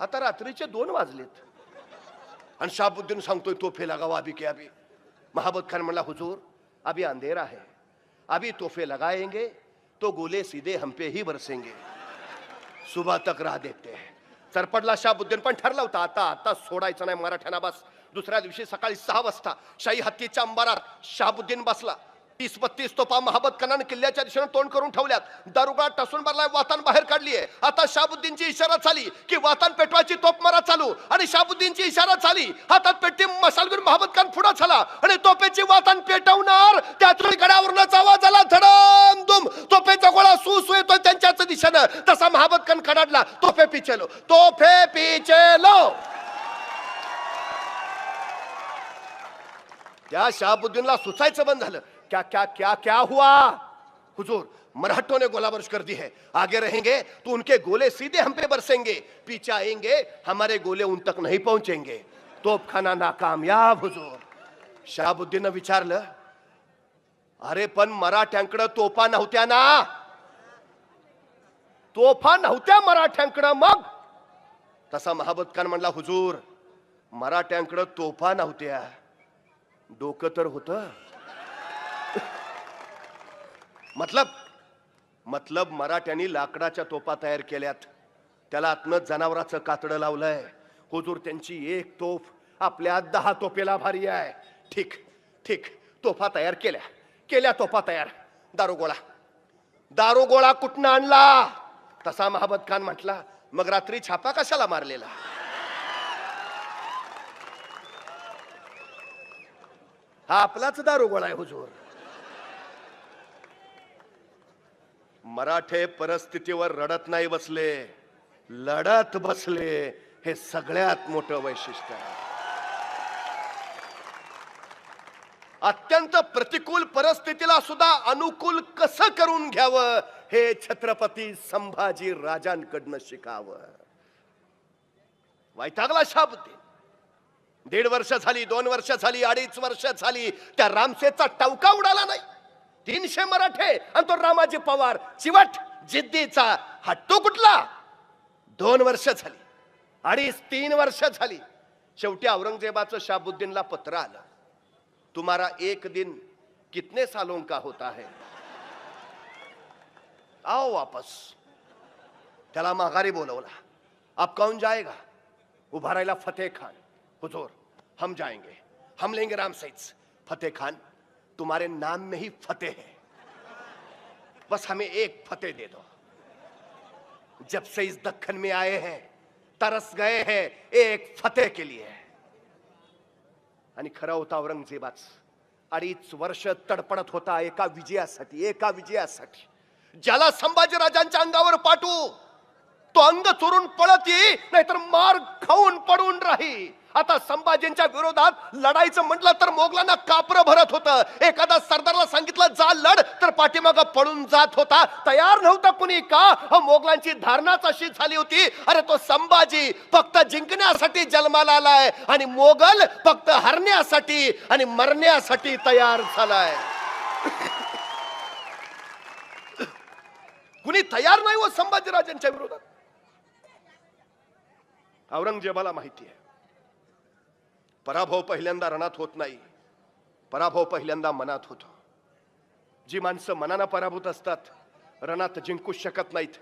आता रात्रीचे 2 वाजलेत आणि शहाबुद्दीन सांगतोय तोफे लगाओ अभी के अभी. महाबत खान म्हणला हुजूर अभी अंधेरा है, अभी तोहफे लगाएंगे तो गोले सीधे हम पे ही बरसेंगे, सुबह तक राह देखते हैं. सरपडला शहाबुद्दीन, पण ठरला होता आता सोडायचं नाही मराठ्यांना. बस दुसऱ्या दिवशी सकाळी 6 वाजता शाही हत्तीच्या अंबारात शहाबुद्दीन बसला. 30-32 तोफा महाबत खानाने किल्ल्याच्या दिशेने तोंड करून ठेवल्यात. दारुगड टसून मारलाय, वातान बाहेर काढली आहे. आता शहाबुद्दीनची इशारा झाली की वातान पेटवायची, तोफ मारा चालू. आणि शहाबुद्दीनची इशारा झाली, हातात पेटती मशाल घेऊन महाबत खान पुढे झाला आणि तोफेची वातान पेटवणार. त्यातून गडावरूनच आवाज आला, धडम दुम. तोफेचा गोळा सु येतोय त्यांच्याच दिशेनं. तसा महाबत खान कडाडला, तोफे पीछे लो, तोफे पीछे लो. त्या शहाबुद्दीनला सुचायचं बंद झालं. क्या क्या क्या क्या हुआ हुजूर, मराठों ने गोला बारूद कर दी है, आगे रहेंगे तो उनके गोले सीधे हम पे बरसेंगे, पीछे आएंगे हमारे गोले उन तक नहीं पहुंचेंगे. तोपखाना नाकामयाब हुजूर. शहाबुद्दीन विचारलं, अरे पण मराठ्यांकडे तोफा नव्हत्या ना? तोफा नव्हत्या मराठ्यांकडे मग? तसा महाबत खान म्हणला, हुजूर मराठ्यांकडे तोफा नव्हत्या, डोकं तर होतं. मतलब मराठ्यांनी लाकडाच्या तोफा तयार केल्यात, त्याला आतनं जनावराचं कातडं लावलंय. हुजूर त्यांची एक तोफ आपल्या 10 तोफेला भारी आहे. ठीक ठीक, तोफा तयार केल्या तोफा तयार. दारुगोळा कुठनं आणला? तसा महाबत खान म्हटला, मग रात्री छापा कशाला मारलेला? हा आपलाच दारुगोळा आहे हुजूर. मराठे परिस्थितीवर रडत नाही बसले, लढत बसले. हे सगळ्यात मोठं वैशिष्ट्य आहे. अत्यंत प्रतिकूल परिस्थितीला सुद्धा अनुकूल कसं करून घ्यावं हे छत्रपती संभाजी राजांकडनं शिकावं. वैतागला शहाबुद्दीन. 1.5 वर्ष झाली, 2 वर्ष झाली, 2.5 वर्ष झाली, त्या रामसेचा टवका उडाला नाही. 300 मराठे आणि तो रामाजी पवार चिवट जिद्दीचा. हट्टू कुठला? 2 वर्ष झाली, 2.5-3 वर्ष झाली. शेवटी औरंगजेबाचं शहाबुद्दीनला पत्र आलं, तुम्हारा 1 दिन कितने सालों का होता है, आओ वापस. त्याला माघारी बोलवला. अब कौन जाएगा? उभा राहिला फतेह खान. हुजूर हम जाएंगे, हम लेंगे रामसेज. फतेह खान, तुम्हारे नाम में ही फतेह है, बस हमें एक फतेह दे दो. जब से इस दक्कन में आए हैं तरस गए हैं एक फतेह के लिए. आणि खरा होता औरंगजेबाच. 2.5 वर्ष तडपडत होता एका विजयासाठी. ज्याला संभाजी राजांच्या अंगावर पाठवू तो अंग चोरून पळत येई, नाहीतर मार खाऊन पडून राही. आता संभाजींच्या विरोधात लढायचं म्हटलं तर मोगलांना कापरं भरत होतं. एखादा सरदारला सांगितलं जा लढ तर पाठीमागं पळून जात होता. तयार नव्हता कुणी. का? मोगलांची धारणाच अशी झाली होती, अरे तो संभाजी फक्त जिंकण्यासाठी जन्माला आलाय आणि मोगल फक्त हरण्यासाठी आणि मरण्यासाठी तयार झालाय. कुणी तयार नाही हो संभाजी राजांच्या विरोधात. औरंगजेबाला माहिती आहे, पराभव पहिल्यांदा रणात होत नाही, पराभव पहिल्यांदा मनात होतो. जी माणसं मनानं पराभूत असतात रणात जिंकूच शकत नाहीत,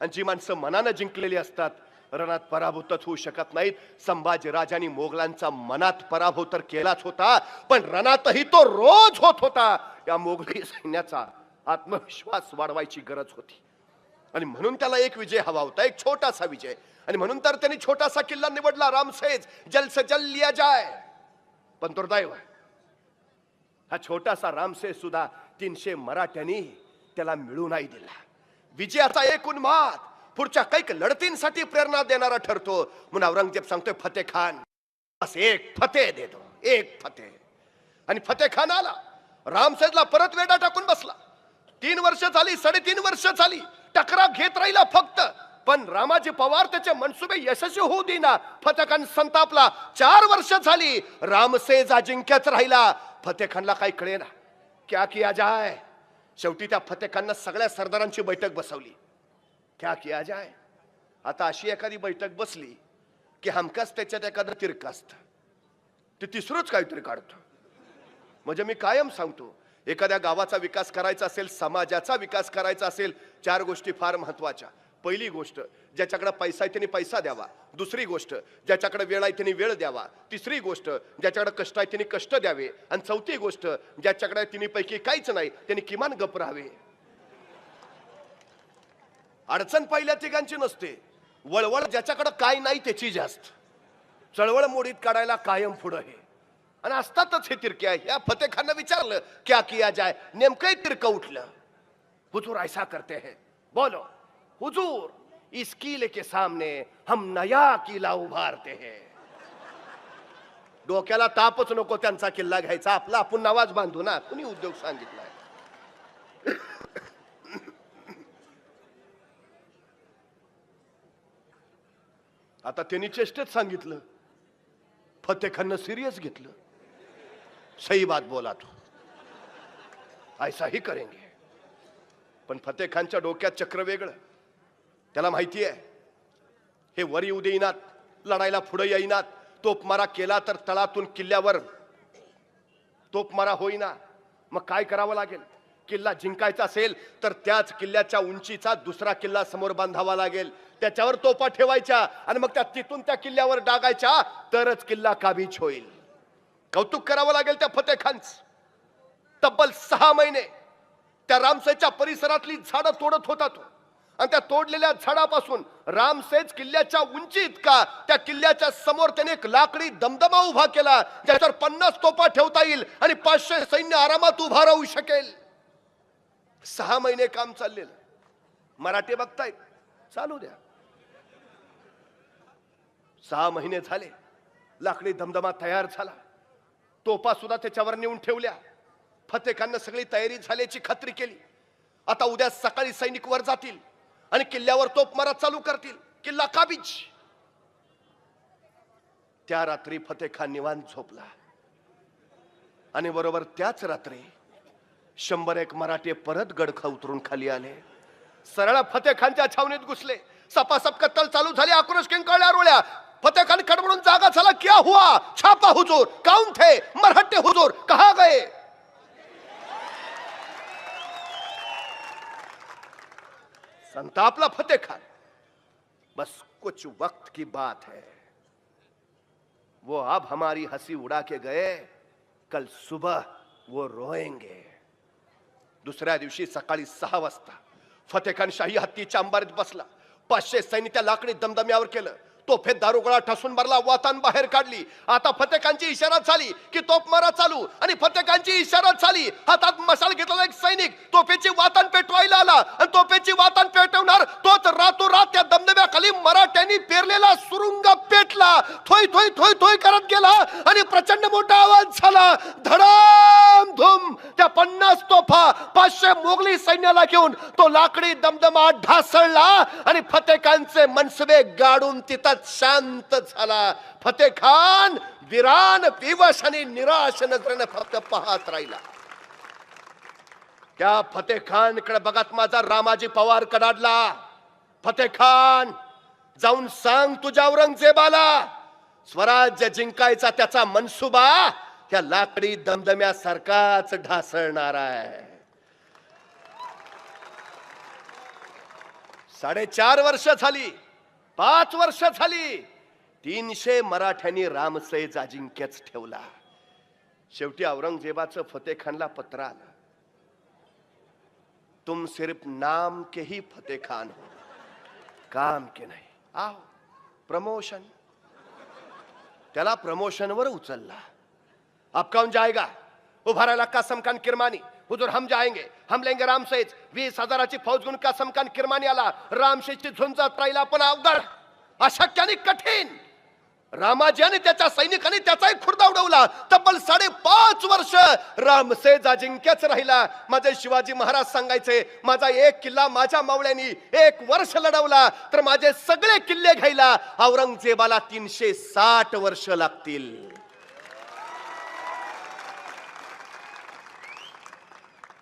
आणि जी माणसं मनानं जिंकलेली असतात रणात पराभूतच होऊ शकत नाहीत. संभाजी राजांनी मोगलांचा मनात पराभव तर केलाच होता, पण रणातही तो रोज होत होता. या मोगली सैन्याचा आत्मविश्वास वाढवायची गरज होती, आणि म्हणून त्याला एक विजय हवा होता, एक छोटासा विजय. आणि म्हणून तर त्यांनी छोटासा किल्ला निवडला, रामसेज. जल से जल लिया जाए. पण दुर्दैव, हा छोटासा रामसेज सुद्धा 300 मराठ्यांनी त्याला मिळू नाही दिला. विजयाचा एक उन्माद पुढच्या कैक लढतींसाठी प्रेरणा देणारा ठरतो. म्हणून औरंगजेब सांगतोय फतेह खान, बस एक फतेह दे दो, एक फतेह. आणि फतेह खान आला, रामसेजला परत वेढा टाकून बसला. 3 वर्ष झाली, 3.5 वर्ष झाली, टकरा घेत राहिला फक्त. पण रामाजी पवार त्याचे मनसुबे यशस्वी होऊ देना. फतेह खान संतापला. 4 वर्ष झाली, रामसेज अजिंक्यच राहिला. फतेह खानला काही कळेना क्या किया जाए. शेवटी त्या फतेह खाननं सगळ्या सरदारांची बैठक बसवली. क्या किया जाए. आता अशी एखादी बैठक बसली की हमकाच त्याच्यात एखादं तिरकं असतं, ते तिसरंच काहीतरी काढतो. म्हणजे मी कायम सांगतो, एखाद्या गावाचा विकास करायचा असेल, समाजाचा विकास करायचा असेल, 4 गोष्टी फार महत्वाच्या. पहिली गोष्ट, ज्याच्याकडे पैसा आहे त्याने पैसा द्यावा. दुसरी गोष्ट, ज्याच्याकडे वेळ आहे त्याने वेळ द्यावा. तिसरी गोष्ट, ज्याच्याकडे कष्ट आहे त्याने कष्ट द्यावे. आणि चौथी गोष्ट, ज्याच्याकडे तिन्हीपैकी काहीच नाही त्याने किमान गप राहावे. अडचण पहिल्या तिघांची नसते, वळवळ ज्याच्याकडे काय नाही त्याची जास्त. चळवळ मोडीत काढायला कायम पुढं हे. आणि असतातच हे तिरके आहे. या फतेखांना विचारलं क्या किया जाए, नेमकं तिरकं उठलं. हुजूर ऐसा करते हैं. बोलो हुजूर, इस किले के सामने हम नया किला उभारते हैं. डोक्याला तापच नको त्यांचा किल्ला घ्यायचा, आपला आपण नवाज बांधू ना. कुणी उद्योग सांगितलाय? आता त्यांनी चेष्टेत सांगितलं, फतेखांना सिरियस घेतलं. सही बात बोला तू, ऐसा ही करेंगे. पण फतेखानच्या डोक्यात चक्र वेगळं. त्याला माहिती आहे, हे वर येऊ देईनात, लढायला पुढे येईनात. तोपमारा केला तर तळातून किल्ल्यावर तोपमारा होईना. मग काय करावं लागेल? किल्ला जिंकायचा असेल तर त्याच किल्ल्याच्या उंचीचा दुसरा किल्ला समोर बांधावा लागेल. त्याच्यावर तोफा ठेवायच्या आणि मग त्या तिथून त्या किल्ल्यावर डागायच्या, तरच किल्ला काबीज होईल. कौतुक करावं लागेल त्या फतेखानचं. तब्बल 6 महिने त्या रामसेच्या परिसरातली झाडं तोडत होता तो. आणि त्या तोडलेल्या झाडापासून रामसेज किल्ल्याच्या उंची इतका त्या किल्ल्याच्या समोर त्याने एक लाकडी दमदमा उभा केला, ज्याच्यावर 50 तोफा ठेवता येईल आणि 500 सैन्य आरामात उभा राहू शकेल. 6 महिने काम चाललेलं. मराठे बघतायत, चालू द्या. 6 महिने झाले, लाकडी दमदमा तयार झाला. तोफा सुद्धा त्याच्यावर नेऊन ठेवल्या. फतेखांना सगळी तयारी झाल्याची खात्री केली. आता उद्या सकाळी सैनिक वर जातील आणि किल्ल्यावर तोफमारा चालू करतील. किल्ला काबीज. त्या रात्री फतेखान निवांत झोपला. आणि बरोबर त्याच रात्री 101 मराठे परत गडखा उतरून खाली आले. सरळ फतेखानच्या छावणीत घुसले. सपासप कत्तल चालू झाली. आक्रोश किंकाळ्या रोळ्या. फतेखान खडबडून जागा झाला. क्या हुआ? छापा हुजूर. कौन थे? मराठे हुजूर. कहां गए? संतापला फतेखान. बस कुछ वक्त की बात है, वो अब हमारी हंसी उड़ा के गए, कल सुबह वो रोएंगे. दुसऱ्या दिवशी सकाळी 6 वाजता फतेखान शाही हत्तीच्या अंबारीत बसला. 500 सैन्य त्या लाकडी दमदम्यावर केलं. तोफेत दारुगोळा ठसून भरला. वातान बाहेर काढली. आता फतेखानची इशारा झाली की तोफमारा चालू. आणि फतेखानची इशारा झाली. हातात मशाल घेतलेला एक सैनिक तोफेची वातान पेटवायला आला. आणि तोफेची वातान पेटवणार तोच रातोरात त्या दमदम्याखाली मराठ्यांनी पेरलेला सुरुंग पेटला. थोय थोय थोय थोय करत गेला आणि प्रचंड मोठा आवाज झाला. धडाम धूम. त्या 50 तोफा 500 मोगली सैन्याला घेऊन तो लाकडी दमदमा ढासळला आणि फतेखानचे मनसबे गाडून तिथं शांत झाला. फतेखान विरान विवश आणि निराश नजरेने फक्त पाहत राहिला. त्या फतेखानकडे बघत माझा रामाजी पवार कडाडला. फतेखान, जाऊन सांग तुझ्या औरंगजेबाला, स्वराज्य जिंकायचा त्याचा मनसुबा त्या लाकडी दमदम्यासारखाच ढासळणार आहे. 4.5 वर्ष झाली, 5 वर्ष झाली, 300 मराठ्यांनी रामसेज अजिंक्यच ठेवला. शेवटी औरंगजेबाचं फतेखानला पत्र आलं. तुम सिर्फ नाम के ही फतेखान हो, काम के नहीं. आओ प्रमोशन. त्याला प्रमोशनवर उचलला. अब कौन जाएगा? उभारायला कासम खान किरमानी. हुजूर हम जाएंगे, हम लेंगे रामसेज. 20,000ची फौज घेऊन कासम खान किरमानी आला. रामसेजची झुंजात राहिला पण अवघड, अशक्य आणि कठीण. रामाजी आणि त्याच्या सैनिकांनी त्याचाही खुर्दा उडवला. तब्बल 5.5 वर्ष रामसेज अजिंक्यच राहिला. माझे शिवाजी महाराज सांगायचे, माझा एक किल्ला माझ्या मावळ्यांनी 1 वर्ष लढवला तर माझे सगळे किल्ले घ्यायला औरंगजेबाला 360 वर्ष लागतील.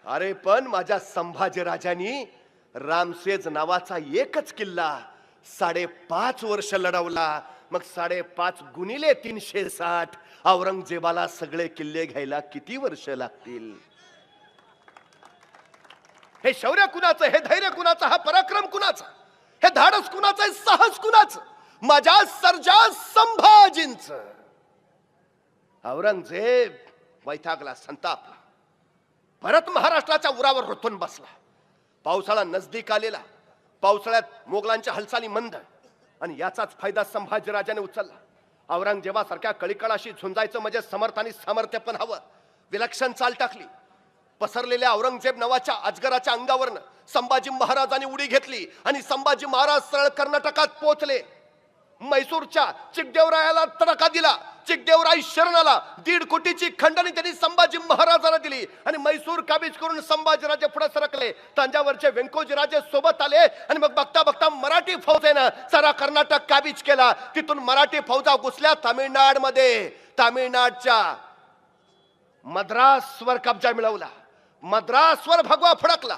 अरे पण माझ्या संभाजी राजांनी रामसेज नावाचा एकच किल्ला 5.5 वर्ष लढवला. मग 5.5 गुणिले 360, औरंगजेबाला सगळे किल्ले घ्यायला किती वर्ष लागतील? हे शौर्य कुणाचं, हे धैर्य कुणाचं, हा पराक्रम कुणाचा, हे धाडस कुणाचं, हे साहस कुणाचं? माझ्या सर्जा संभाजींचं. औरंगजेब वैतागला, संतापला. परत महाराष्ट्राच्या उरावर रुतून बसला. पावसाळा नजदीक आलेला. पावसाळ्यात मोगलांच्या हालचाली मंद, आणि याचाच फायदा संभाजीराजाने उचलला. औरंगजेबासारख्या कळीकळाशी झुंजायचं म्हणजे समर्थ आणि सामर्थ्य पण हवं. विलक्षण चाल टाकली. पसरलेल्या औरंगजेब नावाच्या अजगराच्या अंगावरनं संभाजी महाराजांनी उडी घेतली आणि संभाजी महाराज सरळ कर्नाटकात पोहोचले. मैसूरच्या चिकदेवरायाला तडका दिला. चिकदेवराय शरण आला. 1.5 कोटीची खंडणी त्यांनी संभाजी महाराजांना दिली आणि मैसूर काबीज करून संभाजीराजे पुढे सरकले. तंजावरचे व्यंकोजीराजे सोबत आले आणि मग बघता बघता मराठी फौजेनं सारा कर्नाटक काबीज केला. तिथून मराठी फौजा घुसल्या तामिळनाडमध्ये. तामिळनाडच्या मद्रासवर कब्जा मिळवला. मद्रासवर भगवा फडकला.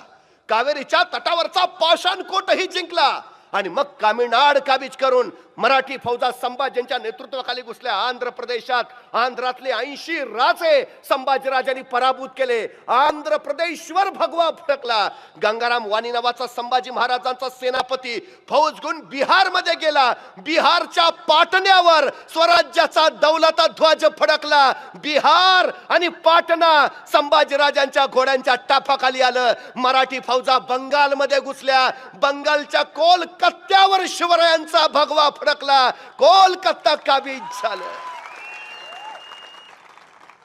कावेरीच्या तटावरचा पाषाणकोटही जिंकला आणि मग तामिळनाड काबीज करून मराठी फौजा संभाजींच्या नेतृत्वाखाली घुसल्या आंध्र प्रदेशात. आंध्रातले 80 राजे संभाजीराजांनी पराभूत केले. आंध्र प्रदेशवर भगवा फडकला. गंगाराम वाणी नावाचा संभाजी महाराजांचा सेनापती फौज घेऊन बिहार मध्ये गेला. बिहारच्या पाटण्यावर स्वराज्याचा दौलता ध्वज फडकला. बिहार आणि पाटणा संभाजीराजांच्या घोड्यांच्या टाफाखाली आलं. मराठी फौजा बंगाल मध्ये घुसल्या. बंगालच्या कोलकात्यावर शिवरायांचा भगवा फडकला. कोलकाता काबीज झालं.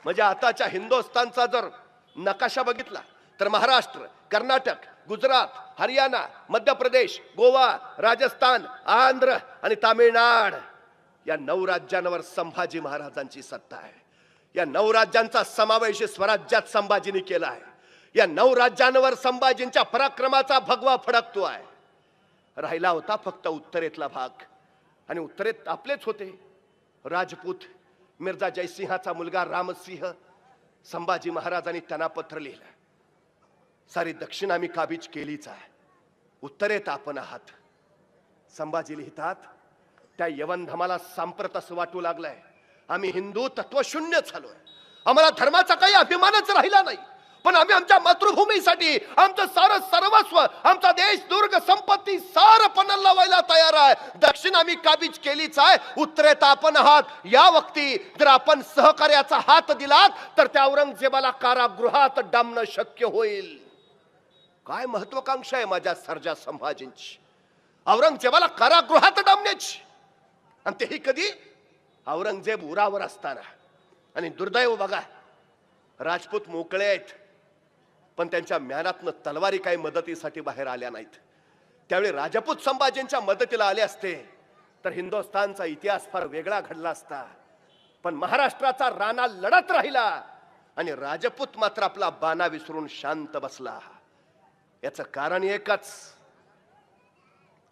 म्हणजे आताच्या हिंदुस्थानचा जर नकाशा बघितला तर महाराष्ट्र, कर्नाटक, गुजरात, हरियाणा, मध्य प्रदेश, गोवा, राजस्थान, आंध्र आणि तामिळनाड या 9 राज्यांवर संभाजी महाराजांची सत्ता आहे. या 9 राज्यांचा समावेश स्वराज्यात संभाजींनी केला आहे. या 9 राज्यांवर संभाजींच्या पराक्रमाचा भगवा फडकतो आहे. राहिला होता फक्त उत्तरेतला भाग, आणि उत्तरेत आपलेच होते राजपूत. मिर्झा जयसिंहाचा मुलगा रामसिंह. संभाजी महाराजांनी त्यांना पत्र लिहिलं, सारी दक्षिण आम्ही काबीज केलीच आहे, उत्तरेत आपण आहात. संभाजी लिहितात, त्या यवनधमाला सांप्रत असं वाटू लागलंय आम्ही हिंदू तत्वशून्य झालोय. आम्हाला धर्माचा काही अभिमानच राहिला नाही, पण आम्ही आमच्या मातृभूमीसाठी आमचं सारं सर्वस्व, आमचा देश, दुर्ग, संपत्ती सारं पणाला लावायला तयार आहे. दक्षिण आम्ही काबीज केलीच आहे, उत्तरेत आपण आहात. या वक्ती जर आपण सहकार्याचा हात दिलात तर त्या औरंगजेबाला कारागृहात डांबणं शक्य होईल. काय महत्वाकांक्षा आहे माझ्या सर्जा संभाजींची, औरंगजेबाला कारागृहात डांबण्याची. आणि तेही कधी? औरंगजेब उरावर असताना. आणि दुर्दैव बघा, राजपूत मोकळे आहेत, पण त्यांच्या म्यानातनं तलवारी काही मदतीसाठी बाहेर आल्या नाहीत. त्यावेळी राजपूत संभाजींच्या मदतीला आले असते तर हिंदुस्थानचा इतिहास फार वेगळा घडला असता. पण महाराष्ट्राचा राणा लढत राहिला आणि राजपूत मात्र आपला बाणा विसरून शांत बसला. याचं कारण एकच,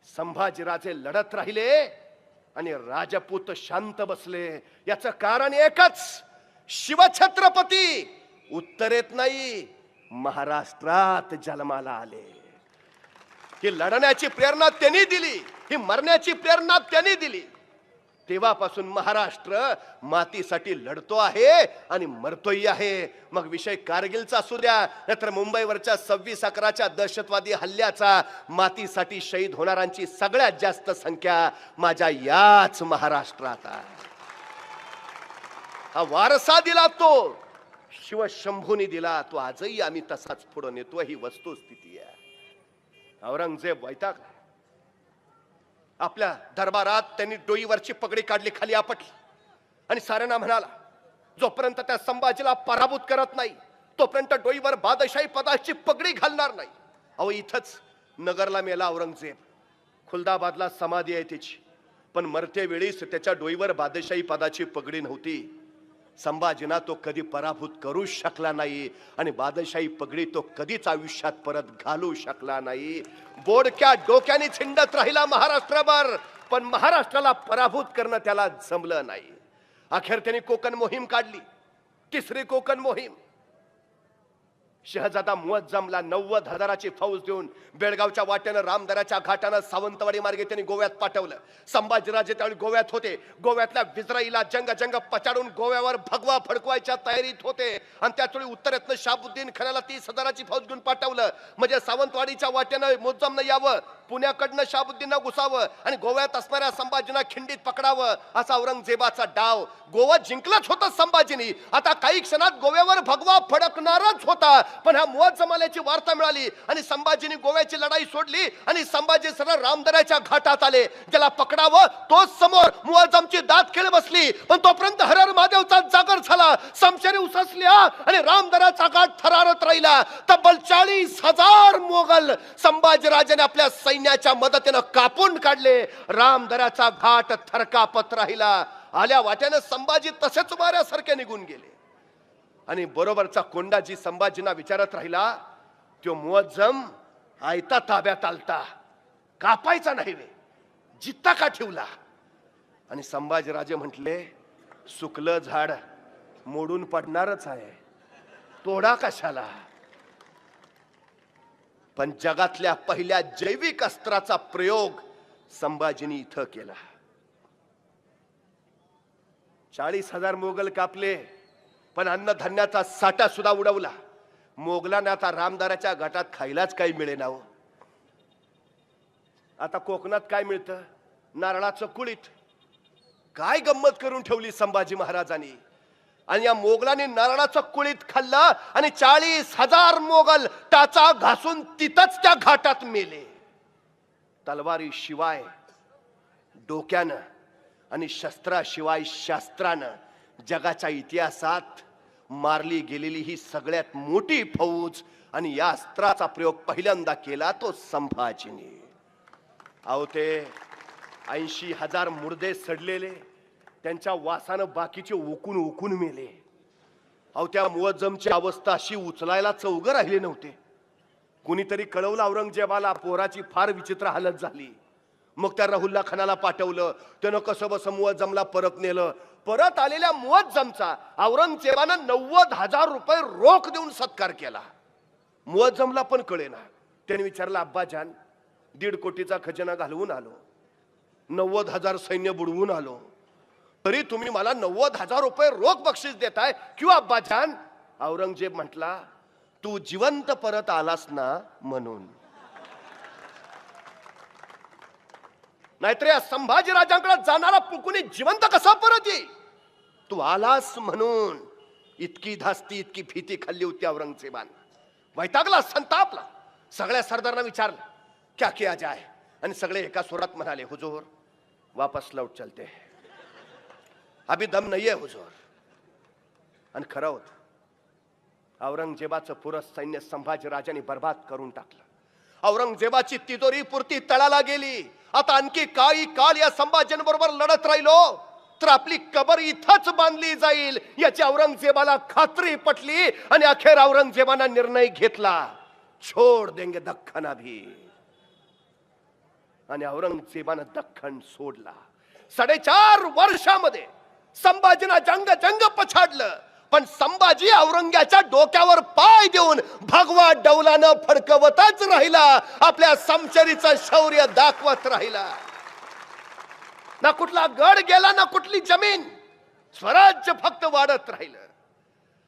संभाजीराजे लढत राहिले आणि राजपूत शांत बसले. याचं कारण एकच, शिवछत्रपती उत्तरेत नाही महाराष्ट्रात जन्माला आले. ही लढण्याची प्रेरणा त्यांनी दिली, ही मरण्याची प्रेरणा त्यांनी दिली. तेव्हापासून महाराष्ट्र मातीसाठी लढतो आहे आणि मरतोही आहे. मग विषय कारगिलचा असू द्या, नाहीतर मुंबईवरच्या 26/11च्या दहशतवादी हल्ल्याचा. मातीसाठी शहीद होणाऱ्यांची सगळ्यात जास्त संख्या माझ्या याच महाराष्ट्रात आहे. हा वारसा दिला तो शिवशंभूनी दिला, तो आजही आम्ही तसाच पुढे नेतो. ही वस्तुस्थिती आहे. औरंगजेब वैतागला. आपल्या दरबारात त्यांनी डोईवरची पगडी काढली, खाली आपटली आणि साऱ्यांना म्हणाला, जोपर्यंत त्या संभाजीला पराभूत करत नाही तोपर्यंत डोईवर बादशाही पदाची पगडी घालणार नाही. अहो, इथंच नगरला मेला औरंगजेब. खुलदाबादला समाधी आहे त्याची, पण मरते वेळीच त्याच्या डोईवर बादशाही पदाची पगडी नव्हती. संभाजींना तो कधी पराभूत करू शकला नाही आणि बादशाही पगडी तो कधीच आयुष्यात परत घालू शकला नाही. बोडक्या डोक्याने छिंडत राहिला महाराष्ट्रभर, पण महाराष्ट्राला पराभूत करणं त्याला जमलं नाही. अखेर त्यांनी कोकण मोहीम काढली, 3री कोकण मोहीम. शहजादा मुअज्जमला 90,000ची फौज देऊन बेळगावच्या वाटेनं रामदऱ्याच्या घाटानं सावंतवाडी मार्गे त्यांनी गोव्यात पाठवलं. संभाजीराजे त्यावेळी गोव्यात होते. गोव्यातल्या विजराईला जंग पछाडून गोव्यावर भगवा फडकवायच्या तयारीत होते आणि त्याचवेळी उत्तरेतनं शाबुद्दीन खानाला 30,000ची फौज घेऊन पाठवलं. म्हणजे सावंतवाडीच्या वाटेनं मुअज्जमनं यावं, पुण्याकडनं शाबुद्दीनला घुसावं आणि गोव्यात असणाऱ्या संभाजींना खिंडीत पकडावं, असा औरंगजेबाचा डाव. गोवा जिंकलाच होता संभाजीनी. आता काही क्षणात गोव्यावर भगवा फडकणारच होता. पण ह्या मुअज्जमाल्याची वार्ता मिळाली आणि संभाजीने गोव्याची लढाई सोडली आणि संभाजी सरळ रामदऱ्याच्या घाटात आले. ज्याला पकडावं तोच समोर मुअज्जमची दात खेळ बसली. पण तोपर्यंत हर हर महादेवचा जागर झाला. समशेरी उससल्या आणि रामदऱ्याचा घाट थरारत राहिला. तब्बल 40,000 मोगल संभाजीराजाने आपल्या सैन्याच्या मदतीनं कापून काढले. रामदऱ्याचा घाट थरकापत राहिला. आल्या वाट्यानं संभाजी तसेच माऱ्यासारखे निघून गेले आणि बरोबरचा कोंडाजी संभाजींना विचारत राहिला, तो मुअज्जम आयता ताब्यात आलता, कापायचा नाही वे, जित्ता का ठेवला? आणि संभाजीराजे म्हटले, सुकलं झाड मोडून पडणारच आहे, तोडा कशाला? पण जगातल्या पहिल्या जैविक अस्त्राचा प्रयोग संभाजींनी इथं केला. 40,000 मोगल कापले, पण अन्नधान्याचा साठा सुद्धा उडवला. मोगलांना आता रामदऱ्याच्या घाटात खायलाच काही मिळेना हो. आता कोकणात काय मिळतं? नारळाचं कुळीत. काय गंमत करून ठेवली संभाजी महाराजांनी. आणि या मोगलांनी नारळाचं कुळीत खाल्लं आणि 40,000 मोगल टाचा घासून तिथंच त्या घाटात मेले. तलवारी शिवाय डोक्यानं आणि शस्त्राशिवाय शास्त्रानं जगाच्या इतिहासात मारली गेलेली ही सगळ्यात मोठी फौज. आणि या अस्त्राचा प्रयोग पहिल्यांदा केला तो संभाजीने. अहो ते 80,000 मुर्दे सडलेले, त्यांच्या वासानं बाकीचे ओकून ओकून मेले. अहो त्या मुअज्जमची अवस्था अशी उचलायला चौघं राहिले नव्हते. कुणीतरी कळवलं औरंगजेबाला, पोराची फार विचित्र हालत झाली. मग त्या राहुल्ला खानाला पाठवलं. त्यानं कसं बस मुअज्जमला परत नेलं. परत आलेल्या मुअज्जमचा औरंगजेबानं 90,000 रुपये रोख देऊन सत्कार केला. मुअज्जमला पण कळेना. त्याने विचारलं, अब्बाजान 1.5 कोटीचा खजिना घालवून आलो, 90,000 सैन्य बुडवून आलो, तरी तुम्ही मला 90,000 रुपये रोख बक्षीस देताय किंवा अब्बाजान? औरंगजेब म्हटला, तू जिवंत परत आलास ना म्हणून. नाहीतर या संभाजी राजांकडे जाणारा कुणी जिवंत कसा परत येईल? तू आलास म्हणून. इतकी धास्ती, इतकी भीती खाल्ली होती औरंगजेबानं. वैतागला, संतापला. सगळ्या सरदारांना विचारलं, क्या किया जाए? आणि सगळे एका सुरात म्हणाले, हुजूर वापस लौट चलते, अभी दम नाहीये हुजूर. आणि खरं होत. औरंगजेबाचं पुरं सैन्य संभाजी राजांनी बर्बाद करून टाकलं. औरंगजेबाची तिजोरी पुरती तळाला गेली. आता आणखी काही काळ या संभाजींबरोबर लढत राहिलो तर आपली कबर इथंच बांधली जाईल याची औरंगजेबाला खात्री पटली. आणि अखेर औरंगजेबानं निर्णय घेतला, छोड देंगे दख्खन भी. आणि औरंगजेबानं दख्खन सोडला. 4.5 वर्षामध्ये संभाजींना जंग पछाडलं. पण संभाजी औरंग्याच्या डोक्यावर पाय देऊन भगवा डौलानं फडकवतच राहिला. आपल्या समशेरीचं शौर्य दाखवत राहिला. ना कुठला गड गेला, ना कुठली जमीन. स्वराज्य फक्त वाढत राहिलं.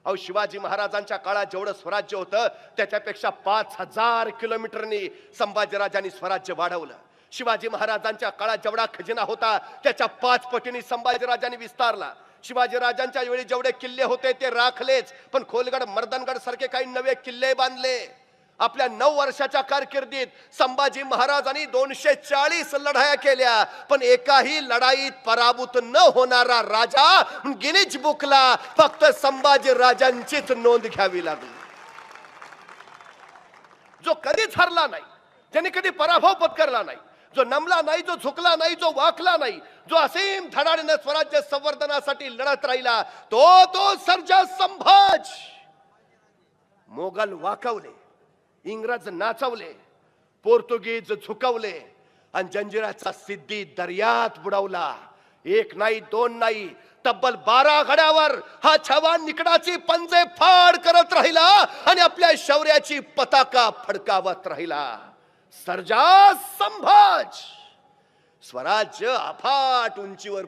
अहो शिवाजी महाराजांच्या काळात जेवढं स्वराज्य होतं त्याच्यापेक्षा 5,000 किलोमीटरनी संभाजीराजांनी स्वराज्य वाढवलं. शिवाजी महाराजांच्या काळात जेवढा खजिना होता त्याच्या 5 पटीने संभाजीराजांनी विस्तारला. शिवाजी राजांच्या वेळी जेवढे किल्ले होते ते राखलेच, पण खोलगड, मर्दनगड सारखे काही नवे किल्ले बांधले. आपल्या 9 वर्षाच्या कारकिर्दीत संभाजी महाराजांनी 240 लढाया केल्या, पण एकाही लढाईत पराभूत न होणारा राजा गिनीज बुकला फक्त संभाजी राजांचीच नोंद घ्यावी लागली. जो कधीच हरला नाही, ज्याने कधी पराभव पत्करला नाही, जो नमला नाही, जो झुकला नाही, जो वाकला नाही, जो असीम धडाडीने स्वराज्य संवर्धनासाठी लढत राहिला, तो सर्जा संभाज. मोगल वाकवले, इंग्रज नाचवले, पोर्तुगीज झुकवले आणि जंजिराचा सिद्धी दर्यात बुडवला. एक नाही, दोन नाही, तब्बल 12 घड्यावर हा छावा निकडाची पंजे फाड करत राहिला आणि आपल्या शौर्याची पताका फडकावत राहिला. सर्जा संभाज. स्वराज्य अफाट उंचीवर